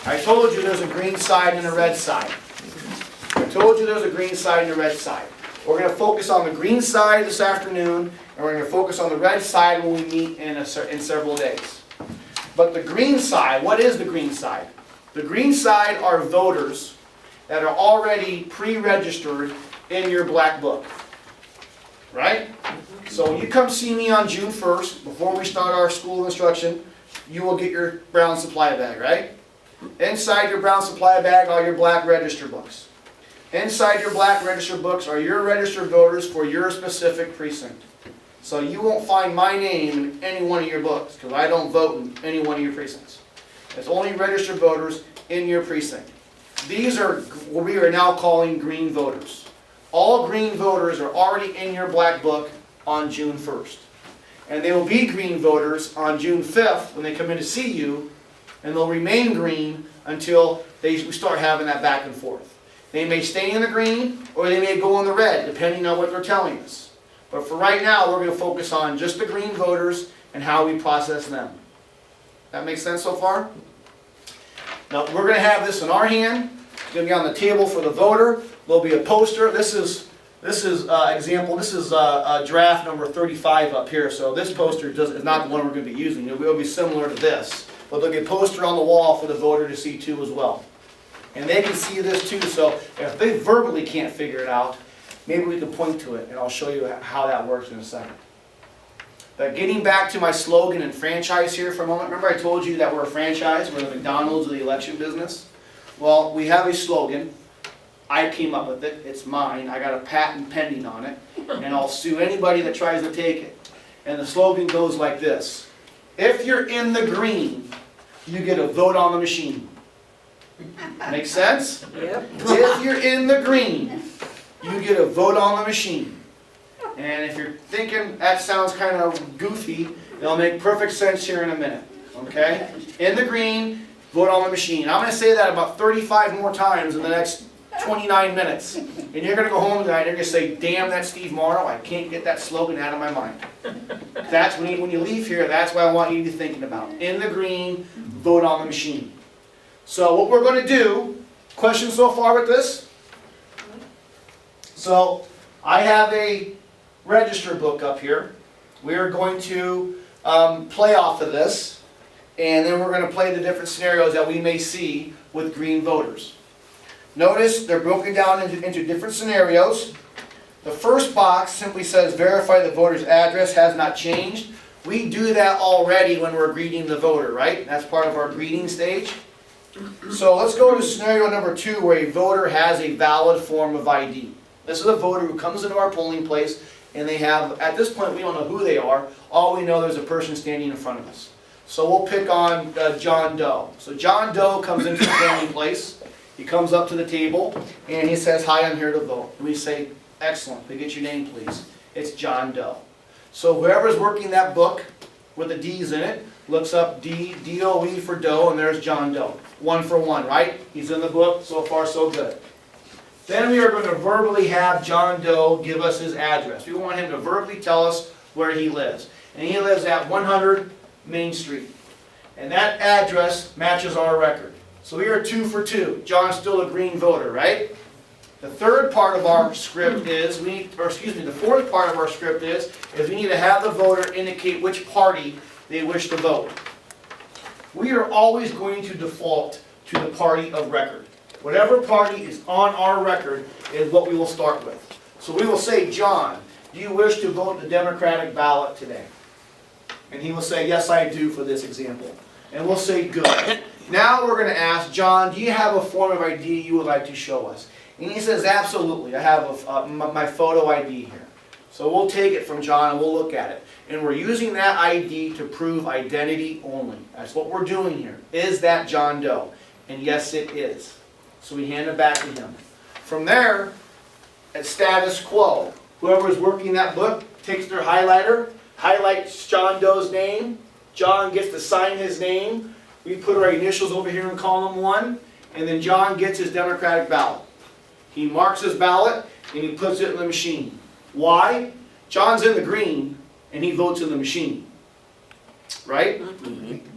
I told you there's a green side and a red side. I told you there's a green side and a red side. We're going to focus on the green side this afternoon, and we're going to focus on the red side when we meet in several days. But the green side, what is the green side? The green side are voters that are already pre-registered in your black book. Right? So when you come see me on June 1st, before we start our school of instruction, you will get your brown supply bag, right? Inside your brown supply bag are your black register books. Inside your black register books are your registered voters for your specific precinct. So you won't find my name in any one of your books, because I don't vote in any one of your precincts. It's only registered voters in your precinct. These are what we are now calling green voters. All green voters are already in your black book on June 1st. And they will be green voters on June 5th when they come in to see you, and they'll remain green until we start having that back and forth. They may stay in the green, or they may go in the red, depending on what they're telling us. But for right now, we're going to focus on just the green voters and how we process them. That makes sense so far? Now, we're going to have this in our hand. It's going to be on the table for the voter. There'll be a poster. This is example. This is draft number 35 up here. So this poster is not the one we're going to be using. It will be similar to this. But there'll be a poster on the wall for the voter to see too as well. And they can see this too. So if they verbally can't figure it out, maybe we can point to it, and I'll show you how that works in a second. But getting back to my slogan and franchise here for a moment. Remember I told you that we're a franchise, we're the McDonald's of the election business? Well, we have a slogan. I came up with it. It's mine. I got a patent pending on it. And I'll sue anybody that tries to take it. And the slogan goes like this. If you're in the green, you get a vote on the machine. Make sense? Yep. If you're in the green, you get a vote on the machine. And if you're thinking that sounds kind of goofy, it'll make perfect sense here in a minute. Okay? In the green, vote on the machine. I'm going to say that about 35 more times in the next 29 minutes. And you're going to go home tonight and you're going to say, damn that Steve Morrow, I can't get that slogan out of my mind. That's when you leave here, that's what I want you to be thinking about. In the green, vote on the machine. So what we're going to do, questions so far with this? So I have a register book up here. We are going to play off of this, and then we're going to play the different scenarios that we may see with green voters. Notice they're broken down into different scenarios. The first box simply says verify the voter's address has not changed. We do that already when we're greeting the voter, right? That's part of our greeting stage. So let's go to scenario number 2 where a voter has a valid form of ID. This is a voter who comes into our polling place and they have, at this point we don't know who they are, all we know there's a person standing in front of us. So we'll pick on John Doe. So John Doe comes into the polling place, he comes up to the table and he says, hi, I'm here to vote. And we say, excellent, we get your name please. It's John Doe. So whoever's working that book with the D's in it, looks up D-O-E for Doe, and there's John Doe. 1 for 1, right? He's in the book, so far so good. Then we are going to verbally have John Doe give us his address. We want him to verbally tell us where he lives. And he lives at 100 Main Street. And that address matches our record. So we are 2 for 2. John's still a green voter, right? The third part of our script is, the fourth part of our script is we need to have the voter indicate which party they wish to vote. We are always going to default to the party of record. Whatever party is on our record is what we will start with. So we will say, John, do you wish to vote the Democratic ballot today? And he will say, yes, I do, for this example. And we'll say, good. Now we're going to ask, John, do you have a form of ID you would like to show us? And he says, absolutely. I have my photo ID here. So we'll take it from John and we'll look at it. And we're using that ID to prove identity only. That's what we're doing here. Is that John Doe? And yes, it is. So we hand it back to him. From there, at status quo, whoever is working that book takes their highlighter, highlights John Doe's name. John gets to sign his name. We put our initials over here in column 1. And then John gets his Democratic ballot. He marks his ballot and he puts it in the machine. Why? John's in the green and he votes in the machine. Right?